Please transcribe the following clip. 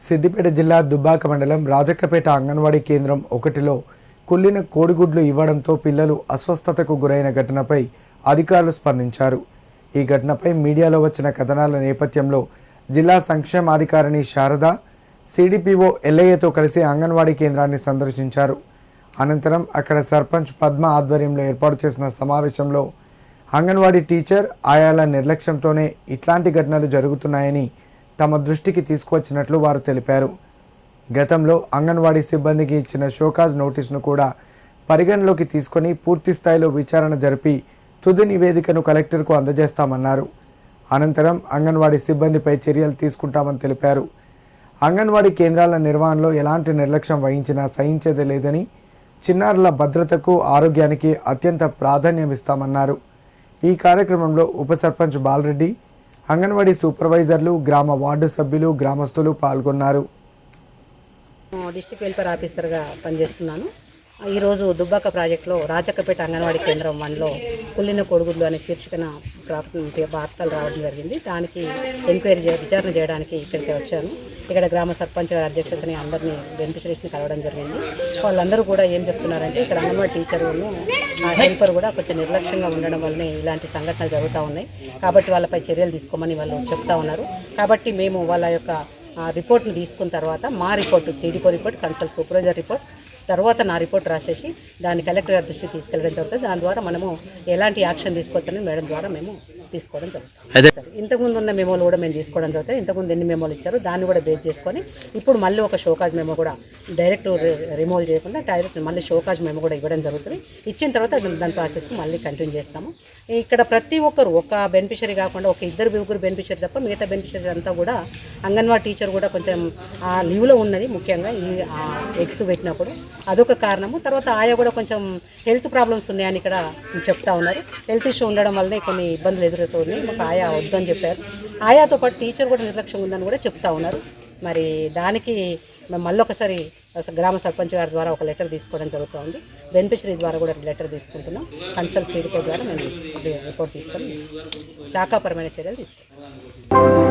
సిద్దిపేట జిల్లా దుబ్బాక మండలం రాజక్కపేట అంగన్వాడీ కేంద్రం 1లో కుళ్ళిన కోడిగుడ్లు ఇవ్వడంతో పిల్లలు అస్వస్థతకు గురైన ఘటనపై అధికారులు స్పందించారు. ఈ ఘటనపై మీడియాలో వచ్చిన కథనాల నేపథ్యంలో జిల్లా సంక్షేమాధికారిణి శారద సిడిపిఓ ఎల్ఐఏతో కలిసి అంగన్వాడీ కేంద్రాన్ని సందర్శించారు. అనంతరం అక్కడ సర్పంచ్ పద్మ ఆధ్వర్యంలో ఏర్పాటు చేసిన సమావేశంలో అంగన్వాడీ టీచర్ ఆయాల నిర్లక్ష్యంతోనే ఇట్లాంటి ఘటనలు జరుగుతున్నాయని తమ దృష్టికి తీసుకువచ్చినట్లు వారు తెలిపారు. గతంలో అంగన్వాడీ సిబ్బందికి ఇచ్చిన షోకాజ్ నోటీసును కూడా పరిగణలోకి తీసుకొని పూర్తి స్థాయిలో విచారణ జరిపి తుది నివేదికను కలెక్టర్కు అందజేస్తామన్నారు. అనంతరం అంగన్వాడీ సిబ్బందిపై చర్యలు తీసుకుంటామని తెలిపారు. అంగన్వాడీ కేంద్రాల నిర్వహణలో ఎలాంటి నిర్లక్ష్యం వహించినా సహించేదే లేదని, చిన్నారుల భద్రతకు ఆరోగ్యానికి అత్యంత ప్రాధాన్యమిస్తామన్నారు. ఈ కార్యక్రమంలో ఉప సర్పంచ్ బాలరెడ్డి, అంగన్వాడీ సూపర్వైజర్లు, గ్రామ వార్డు సభ్యులు, గ్రామస్తులు పాల్గొన్నారు. డిస్ట్రిక్ట్ వెల్ఫేర్ ఆఫీసర్గా పనిచేస్తున్నాను. ఈరోజు దుబ్బాక ప్రాజెక్టులో రాజక్కపేట అంగన్వాడీ కేంద్రం 1లో కుళ్ళిన కోడిగుడ్లు అనే శీర్షికన వార్తలు రావడం జరిగింది. దానికి విచారణ చేయడానికి ఇక్కడికి వచ్చాను. ఇక్కడ గ్రామ సర్పంచ్ గారి అధ్యక్షతని అందరినీ బెనిఫిషరీస్ని కలవడం జరిగింది. వాళ్ళందరూ కూడా ఏం చెప్తున్నారంటే ఇక్కడ అంగన్వాడీ టీచర్ను హెల్పర్ కూడా కొంచెం నిర్లక్ష్యంగా ఉండడం వల్లనే ఇలాంటి సంఘటనలు జరుగుతూ ఉన్నాయి. కాబట్టి వాళ్ళపై చర్యలు తీసుకోమని వాళ్ళు చెప్తా ఉన్నారు. కాబట్టి మేము వాళ్ళ యొక్క రిపోర్ట్ని తీసుకున్న తర్వాత మా report సిడిపో report, consult supervisor report, తర్వాత నా రిపోర్ట్ రాసేసి దాన్ని కలెక్టర్ గారి దృష్టికి తీసుకెళ్ళడం జరుగుతుంది. దాని ద్వారా మనము ఎలాంటి యాక్షన్ తీసుకోవచ్చని మేడం ద్వారా మేము తీసుకోవడం జరుగుతుంది. ఇంతకుముందు ఉన్న మెమోలు కూడా మేము తీసుకోవడం జరుగుతుంది. ఇంతకుముందు ఎన్ని మెమోలు ఇచ్చారో దాన్ని కూడా బేస్ చేసుకొని ఇప్పుడు మళ్ళీ ఒక షోకాజ్ మెమో కూడా డైరెక్ట్ రిమూవ్ చేయకుండా డైరెక్ట్ మళ్ళీ షోకాజ్ మెమో కూడా ఇవ్వడం జరుగుతుంది. ఇచ్చిన తర్వాత దాని ప్రాసెస్ని మళ్ళీ కంటిన్యూ చేస్తాము. ఇక్కడ ప్రతి ఒక్కరు ఒక బెనిఫిషరీ కాకుండా ఒక ఇద్దరు ముగ్గురు బెనిఫిషరీ తప్ప మిగతా బెనిఫిషరీ అంతా కూడా అంగన్వాడీ టీచర్ కూడా కొంచెం ఆ లీవ్లో ఉన్నది. ముఖ్యంగా ఈ ఎగ్స్ పెట్టినప్పుడు అదొక కారణము. తర్వాత ఆయా కూడా కొంచెం హెల్త్ ప్రాబ్లమ్స్ ఉన్నాయని ఇక్కడ చెప్తా ఉన్నారు. హెల్త్ ఇష్యూ ఉండడం వల్లనే కొన్ని ఇబ్బందులు ఎదురవుతున్నాయి. మాకు ఆయా వద్దని చెప్పారు. ఆయాతో పాటు టీచర్ కూడా నిర్లక్ష్యం ఉందని కూడా చెప్తా ఉన్నారు. మరి దానికి మేము మళ్ళీ ఒకసారి గ్రామ సర్పంచ్ గారి ద్వారా ఒక లెటర్ తీసుకోవడం జరుగుతుంది. బెనిఫిషరీ ద్వారా కూడా లెటర్ తీసుకుంటున్నాం. కన్సల్ట్ సిడిపో ద్వారా మేము రిపోర్ట్ తీసుకొని శాఖాపరమైన చర్యలు తీసుకుంటాం.